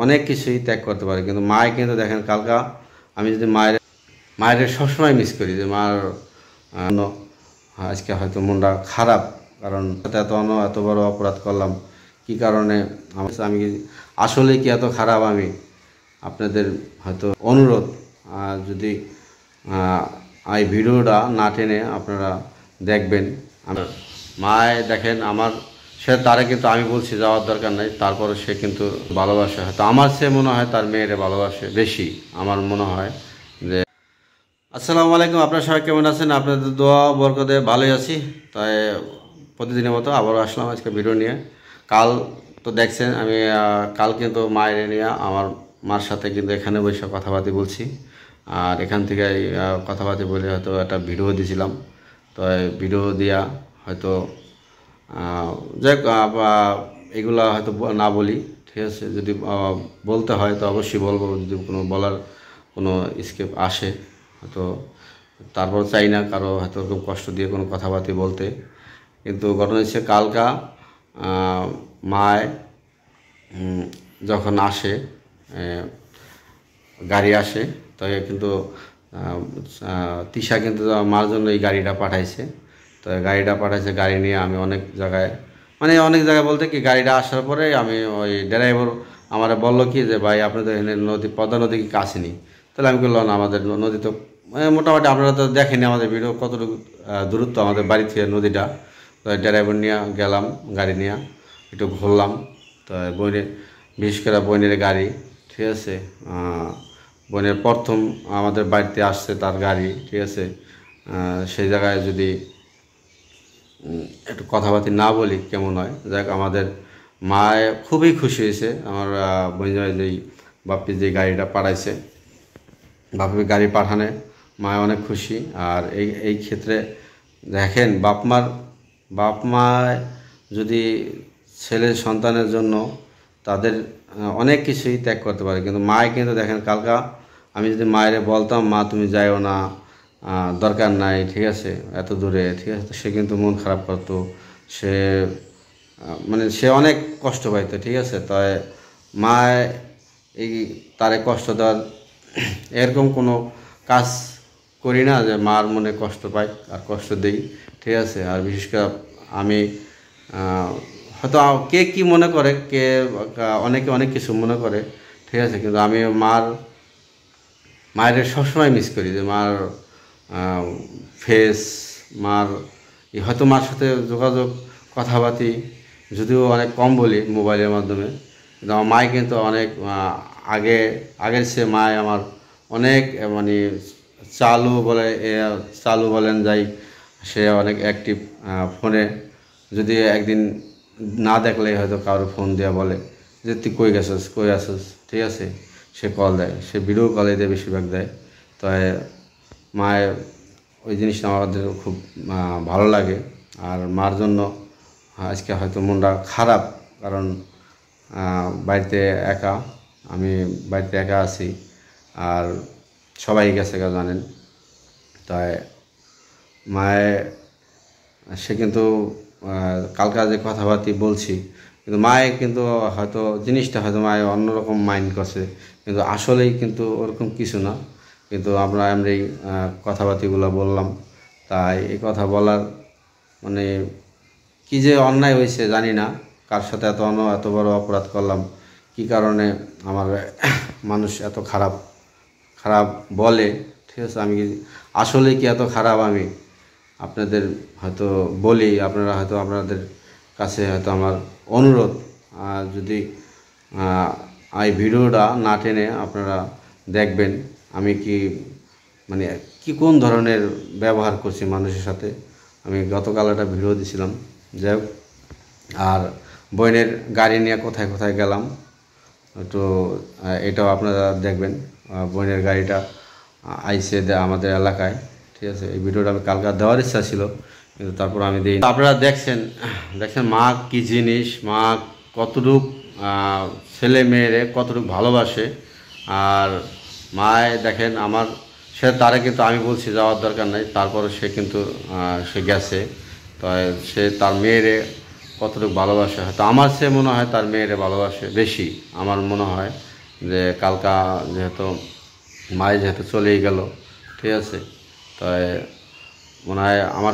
অনেক কিছুই ত্যাগ করতে পারে, কিন্তু মায় কিন্তু দেখেন কালকা আমি যদি মায়ের সবসময় মিস করি যে মার আজকে হয়তো মনটা খারাপ, কারণ এত বড় অপরাধ করলাম কি কারণে আমি আসলে কি এত খারাপ আমি আপনাদের হয়তো অনুরোধ, যদি এই ভিডিওটা না টেনে আপনারা দেখবেন। আমার মায় দেখেন আমার তারে কিন্তু আমি বলছি যাওয়ার দরকার নাই, তারপরে সে কিন্তু ভালোবাসে, হয়তো আমার সে মনে হয় তার মেয়েরে ভালোবাসে বেশি আমার মনে হয়। যে আসসালামু আলাইকুম, আপনারা সবাই কেমন আছেন? আপনাদের দোয়া বরকতে ভালোই আছি। তাই প্রতিদিনের মতো আবারও আসলাম আজকে ভিডিও নিয়ে। কাল তো দেখছেন আমি কাল কিন্তু মায়ের নিয়ে আমার মার সাথে কিন্তু এখানে বসে কথাবার্তা বলছি, আর এখান থেকে কথাবার্তা বলে হয়তো একটা ভিডিও দিয়েছিলাম। তো ভিডিও দিয়া হয়তো যাই এগুলা হয়তো না বলি, ঠিক আছে? যদি বলতে হয় তো অবশ্যই বলবো, যদি কোনো বলার কোনো স্কেপ আসে হয়তো। তারপর চাই না কারো হয়তো ওরকম কষ্ট দিয়ে কোনো কথাবার্তা বলতে। কিন্তু ঘটনা হচ্ছে কালকা মায় যখন আসে, গাড়ি আসে, তো কিন্তু তিশা কিন্তু মার জন্য এই গাড়িটা পাঠাইছে। তো গাড়িটা পাঠাইছে, গাড়ি নিয়ে আমি অনেক জায়গায় বলতে কি গাড়িটা আসার পরে আমি ওই ড্রাইভার আমার বললো কি যে ভাই আপনাদের এখানে নদী পদ্মা নদী কি কাছে নেই? তাহলে আমি বললাম আমাদের নদী তো মোটামুটি আপনারা তো দেখেনি আমাদের ভিডিও কতটুকু দূরত্ব আমাদের বাড়ি থেকে নদীটা। তো ড্রাইভার নিয়ে গেলাম, গাড়ি নিয়ে একটু ঘুরলাম। তো বিশেষ করে বোনের গাড়ি, ঠিক আছে? বোনের প্রথম আমাদের বাড়িতে আসছে তার গাড়ি, ঠিক আছে? সেই জায়গায় যদি একটু কথাবার্তা না বলি কেমন হয়? যাক, আমাদের মায় খুবই খুশি হয়েছে আমার বোনের যেই বাপ্পি যে গাড়িটা পাঠাইছে, বাপ্পির গাড়ি পাঠানে মায় অনেক খুশি। আর এই ক্ষেত্রে দেখেন বাপ মায় যদি ছেলে সন্তানের জন্য তাদের অনেক কিছুই ত্যাগ করতে পারে, কিন্তু মায় কিন্তু দেখেন কালকা আমি যদি মায়েরে বলতাম মা তুমি যাইও না, দরকার নাই, ঠিক আছে, এত দূরে, ঠিক আছে, সে কিন্তু মন খারাপ করতো, সে মানে সে অনেক কষ্ট পাইতো, ঠিক আছে? তাই মায় এই তারে কষ্ট দেওয়ার এরকম কোনো কাজ করি না যে মার মনে কষ্ট পাই আর কষ্ট দেই, ঠিক আছে? আর বিশেষ করে আমি হয়তো কে কী মনে করে, অনেকে অনেক কিছু মনে করে, ঠিক আছে, কিন্তু আমি মায়ের সবসময় মিস করি যে মার ফেস, মার হয়তো মার সাথে যোগাযোগ কথাবার্তি যদিও অনেক কম বলি মোবাইলের মাধ্যমে, কিন্তু আমার মায় কিন্তু অনেক আগের সে মায় আমার অনেক মানে চালু বলেন যাই, সে অনেক অ্যাক্টিভ ফোনে। যদি একদিন না দেখলে হয়তো কারো ফোন দেওয়া বলে যে তুই কই আসিস, ঠিক আছে, সে কল দেয়, সে ভিডিও কলে দিয়ে বেশিরভাগ দেয়। তাই মায়ের ওই জিনিসটা আমাদের খুব ভালো লাগে। আর মার জন্য আজকে হয়তো মনটা খারাপ, কারণ আমি বাড়িতে একা আছি, আর সবাই গেছে জানেন। তাই মায়ের সে কিন্তু কালকা যে কথাবার্তা বলছি, কিন্তু মায়ে কিন্তু হয়তো জিনিসটা হয়তো মায়ে অন্যরকম মাইন্ড করছে, কিন্তু আসলেই কিন্তু ওরকম কিছু না। কিন্তু আমরা এমনি কথাবার্তাগুলো বললাম। তাই এই কথা বলার মানে কী যে অন্যায় হয়েছে জানি না, কার সাথে এত বড় অপরাধ করলাম কি কারণে আমার মানুষ এত খারাপ বলে, ঠিক আছে? আমি আসলে কি এত খারাপ আমি আপনাদের হয়তো বলি, আপনারা হয়তো আপনাদের কাছে হয়তো আমার অনুরোধ, যদি এই ভিডিওটা না টেনে আপনারা দেখবেন আমি কি মানে কোন ধরনের ব্যবহার করছি মানুষের সাথে। আমি গতকাল একটা ভিডিও দিয়েছিলাম, যাই হোক। আর বোনের গাড়ি নিয়ে কোথায় কোথায় গেলাম একটু এটাও আপনারা দেখবেন। বোনের গাড়িটা আইসে আমাদের এলাকায়, ঠিক আছে? এই ভিডিওটা আমি কালকে দেওয়ার ইচ্ছা ছিল, কিন্তু তারপর আমি দিই। আপনারা দেখছেন মা কি জিনিস, মা কতটুক ছেলে মেয়েরে কতটুকু ভালোবাসে। আর মায় দেখেন আমার তারে কিন্তু আমি বলছি যাওয়ার দরকার নাই, তারপরে সে কিন্তু সে গেছে। তো সে তার মেয়েরে কতটুকু ভালোবাসে, হয়তো আমার সে মনে হয় তার মেয়েরে ভালোবাসে বেশি আমার মনে হয়। যে কালকা যেহেতু মায়ে যেহেতু চলেই গেল, ঠিক আছে, তাই মনে হয় আমার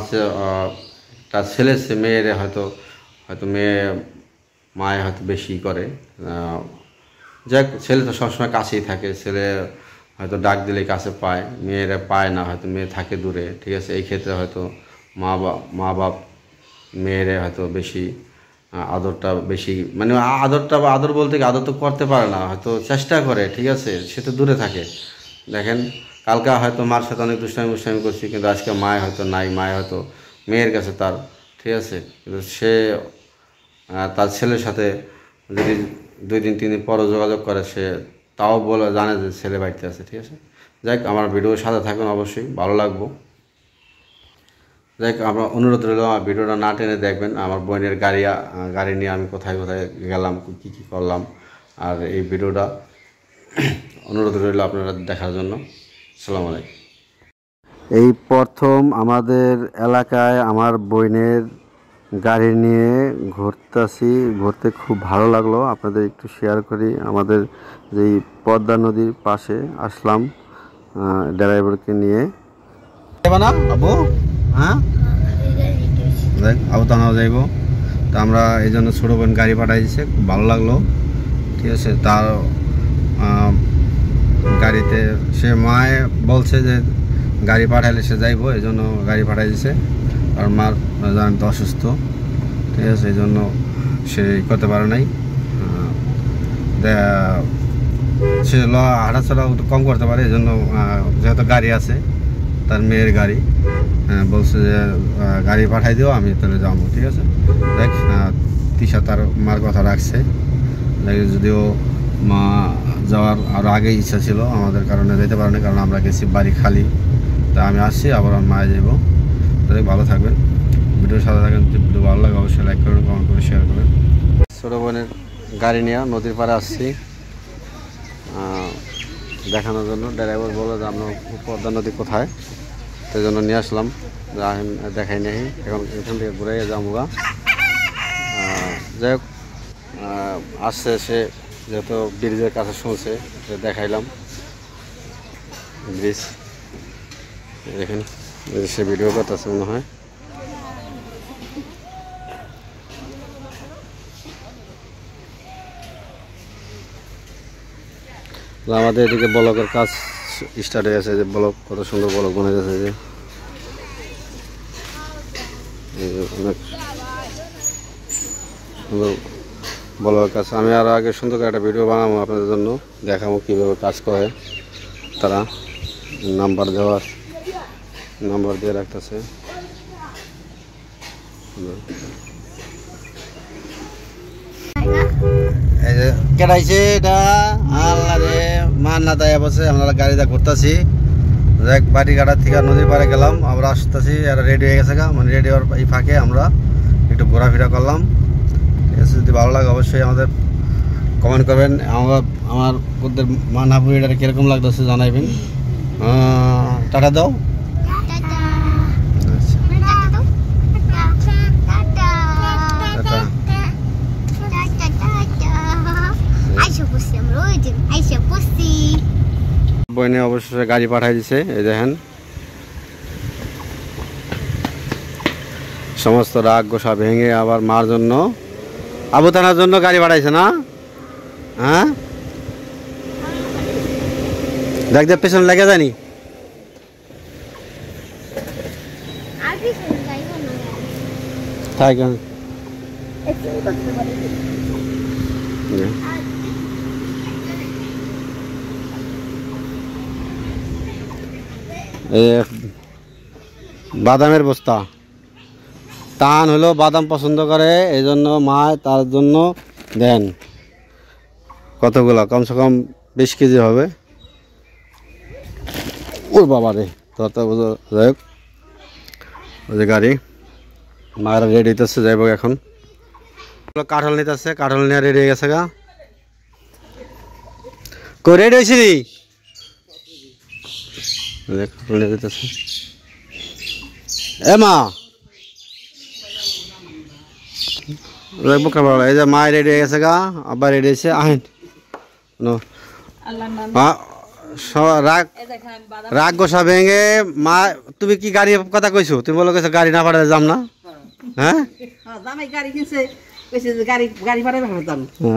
তার ছেলে মেয়েরে হয়তো হয়তো মায়ে হয়তো বেশি করে। যাক, ছেলে তো সবসময় কাছেই থাকে, ছেলে হয়তো ডাক দিলেই কাছে পায়, মেয়েরা পায় না, হয়তো মেয়ে থাকে দূরে, ঠিক আছে। এই ক্ষেত্রে হয়তো মা বাপ মেয়েরা হয়তো বেশি আদরটা বেশি, মানে আদরটা বা আদর বলতে কি আদর তো করতে পারে না, হয়তো চেষ্টা করে, ঠিক আছে, সে তো দূরে থাকে। দেখেন কালকা হয়তো মার সাথে অনেক দুষ্টামি করছি, কিন্তু আজকে মায় হয়তো নাই, মায় হয়তো মেয়ের কাছে তার, ঠিক আছে। কিন্তু সে তার ছেলের সাথে যদি 2 দিন 3 দিন পরও যোগাযোগ করে, সে তাও বলে জানে যে ছেলে বাড়িতে আছে, ঠিক আছে। যাক, আমার ভিডিওর সাথে থাকুন, অবশ্যই ভালো লাগবো। যাক, আমরা অনুরোধ রইল আমার ভিডিওটা না টেনে দেখবেন। আমার বোনের গাড়ি নিয়ে আমি কোথায় কোথায় গেলাম, কী কী করলাম, আর এই ভিডিওটা অনুরোধ রইল আপনারা দেখার জন্য। আসসালামু আলাইকুম। এই প্রথম আমাদের এলাকায় আমার বোনের গাড়ি নিয়ে ঘুরতে খুব ভালো লাগলো। আপনাদের একটু শেয়ার করি। আমাদের যেই পদ্মা নদীর পাশে আসলাম ড্রাইভারকে নিয়ে। না আবু, হ্যাঁ দেখ আবু তানাও যাইব, তা আমরা এই জন্য ছোটো বোন গাড়ি পাঠাই দিচ্ছে, খুব ভালো লাগলো, ঠিক আছে। তার গাড়িতে সে মায়ে বলছে যে গাড়ি পাঠাইলে সে যাইব, এই জন্য গাড়ি পাঠাই দিছে। আর মার জানেন তো অসুস্থ, ঠিক আছে, এই জন্য সে করতে পারে নাই। সে হাঁটাচলা কম করতে পারে, এই জন্য যেহেতু গাড়ি আছে, তার মেয়ের গাড়ি, বলছে যে গাড়ি পাঠাই দিও, আমি তাহলে যাবো, ঠিক আছে। দেখ, তিশা তার মার কথা রাখছে। যদিও মা যাওয়ার আরও আগেই ইচ্ছা ছিল, আমাদের কারণে যেতে পারে না, কারণ আমরা গেছি বাড়ি খালি। তা আমি আসছি, আবার আমার মায়ে যাবো। তাদের ভালো থাকবেন, ভিডিওর সাথে থাকেন। যদি ভিডিও ভালো লাগে অবশ্যই লাইক করবেন, কমেন্ট করে শেয়ার করবেন। ছোটো বোনের গাড়ি নিয়ে নদীর পাড়ে আসছি দেখানোর জন্য। ড্রাইভার বললো যে আমরা পদ্মা নদী কোথায়, সেই জন্য নিয়ে আসলাম, দেখাই নেই। এখন এখান থেকে ঘুরে যাবো গা। যাই হোক, আসছে সে, যেহেতু ব্রিজের কাছে শুনছে, দেখাইলাম ব্রিজ। দেখেন সে ভিডিও করতেছে মনে হয়। আমাদের এদিকে ব্লকের কাজ স্টার্ট হয়ে গেছে, যে ব্লক কত সুন্দর ব্লক বনে গেছে, যে অনেক সুন্দর ব্লকের কাজ। আমি আরও আগে সুন্দর করে একটা ভিডিও বানাবো আপনাদের জন্য, দেখাবো কীভাবে কাজ করে তারা। নাম্বার দিয়ে রাখতেছে। এই যে কেটাইছে এটা, আল্লাহ রে, মান না দেয় বসে আমরা গাড়িটা ঘুরতেছি। দেখ, বাড়ি ঘাটার থেকে নদীর পাড়ে গেলাম, আমরা আসতেছি, এরা রেডি হয়ে গেছে গা, মানে রেডি হওয়ার এই ফাঁকে আমরা একটু ঘোরাফেরা করলাম, ঠিক আছে। যদি ভালো লাগে অবশ্যই আমাদের কমেন্ট করবেন। আমার ওদের মানাপুর এটা কীরকম লাগতেছে জানাইবেন। টাটা দাও। বইনে অবশ্যই গাড়ি পাঠাই দিছে, এই দেখেন সমস্ত রাগ গোসা ভেঙে আবার মার জন্য, আবু তানার জন্য গাড়ি পাঠাইছে না? হ্যাঁ, দেখ দেখ পেছনে লেগে যায়নি। বাদামের বস্তা, টান হলো বাদাম পছন্দ করে, এই জন্য মা তার জন্য দেন কতগুলো, কমসে কম 20 কেজি হবে। ওর বাবা রে, তত যাই হোক, ওই যে গাড়ি মায়েরা রেডি হইতেছে, যাইব এখন। কাঠল নিতেছে, কাঠল নিয়ে রেডি হয়ে গেছে গা। কই রেডি হয়েছি কাঠল নিয়ে দিতেছে। এ মা, এই যে মা রেডি হয়ে গেছে গা, আবার রেডি হয়েছে। আহেন রাগ রাগ গোসা ভেঙে মা তুমি কি গাড়ি কথা কইছো তুমি বলো কইছো গাড়ি না পাঠালে যাম না হ্যাঁ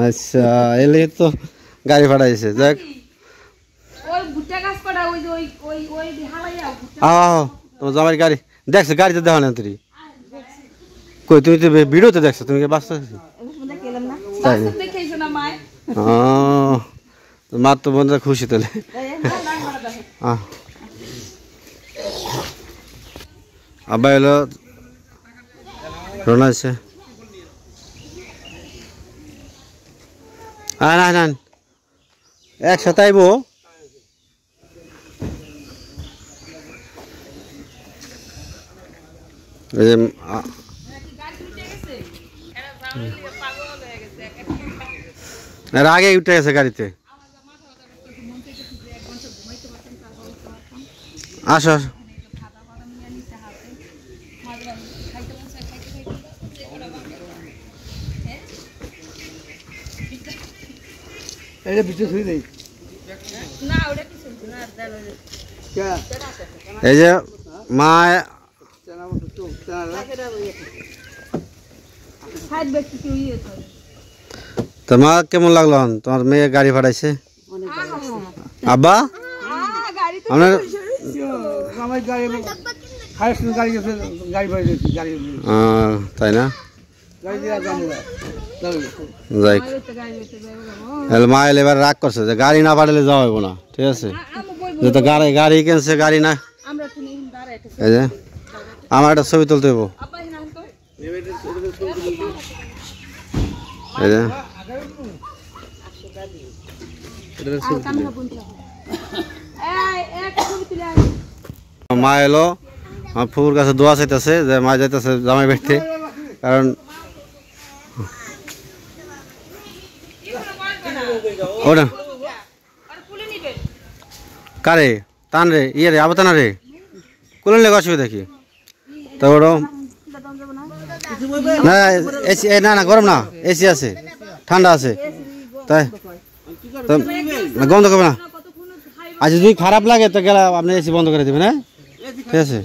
আচ্ছা এলে তো গাড়ি পাঠাইছে যাক তোমার জামাই গাড়ি দেখছো গাড়িতে দেখো না তুমি কই তুমি তো ভিডিওতে দেখছো তুমি বাস্তব মার তো বন্ধুরা খুশি তাহলে আব্বা এলো রোনা আছে না একসাথে আইবো আগে উঠে গেছে গাড়িতে আসো এই যে মা তোমার কেমন লাগলো তোমার মেয়ে গাড়ি ভাড়াইছে আব্বা আপনার তাই না মা এলে এবার রাগ করছে যে গাড়ি না পাঠালে যাওয়া হইব না ঠিক আছে যেহেতু গাড়ি কিনছে গাড়ি না এই যে আমার একটা ছবি তুলতে হইব এই যে মা এলো আমার ফুপুর কাছে দোয়া চাইতেছে যে মা যাইতেছে জামাই বাড়িতে কারণ ওটা কারে টান রে ইয়ে রে আবার টানা রে কোন লেগে অসুবিধা কি তো ওটা না এসি না গরম না এসি আছে ঠান্ডা আছে তাই তো বন্ধ করবে না আচ্ছা যদি খারাপ লাগে তো গেলে আপনি এসি বন্ধ করে দেবেন হ্যাঁ ঠিক আছে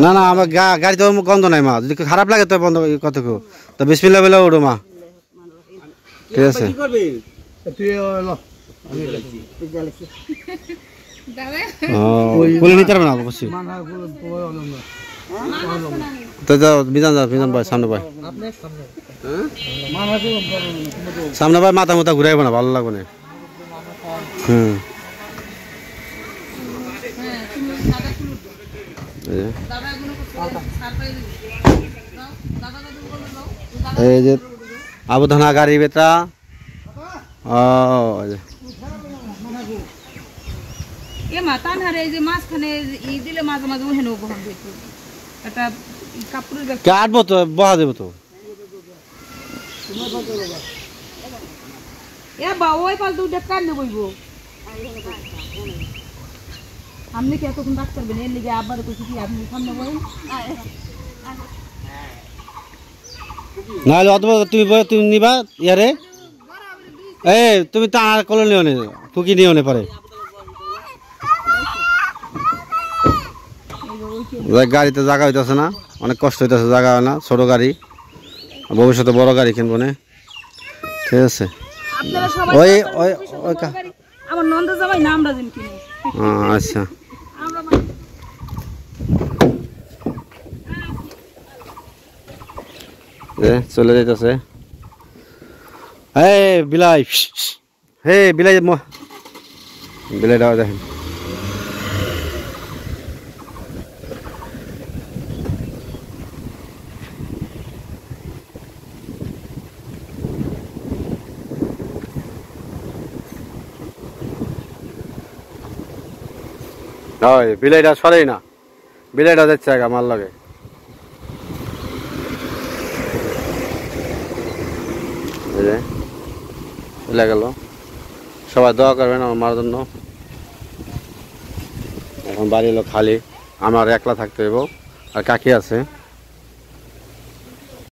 না আমার গাড়ি তো গন্ধ নাই মা যদি খারাপ লাগে তো বন্ধ কত তো বিসমিল্লাহ বলে ওঠো মা ঠিক আছে বলে নিতে পারবে না অবশ্যই তো যাও বিধান ভাই সামনে ভাই সামনে ভাই মাথা মাথা ঘুরাইব না ভালো লাগবে না এই যে আবুধানা গাড়ি বেটা কাটবো তো বহা দেবো তো আপনি কি এতক্ষণ ডাক্তার বেন এর লিগে আবার কইছি কি আপনি সামনে বলেন নাহলে অথবা তুমি নিবা ইয়ারে তুমি তো আর কল নিও নে ফুকি নিও নে পারে গাড়িতে জায়গা হইতেছে না অনেক কষ্ট হইতেছে জায়গা হয় না ছোট গাড়ি ভবিষ্যতে বড় গাড়ি কিনবো না ঠিক আছে ওই ওই আমার নন্দ জামাই নাম রাজিম কিনে আচ্ছা চলে যাইতেছে বিলাই বিলাইটা দেখেন বিলাইটা সরেই না বিলাইটা যাচ্ছে আমার লাগে চলে গেল সবাই দোয়া করবেন আমার মার জন্য এখন বাড়ি এলো খালি আমার একলা থাকতে হইব আর কাকি আছে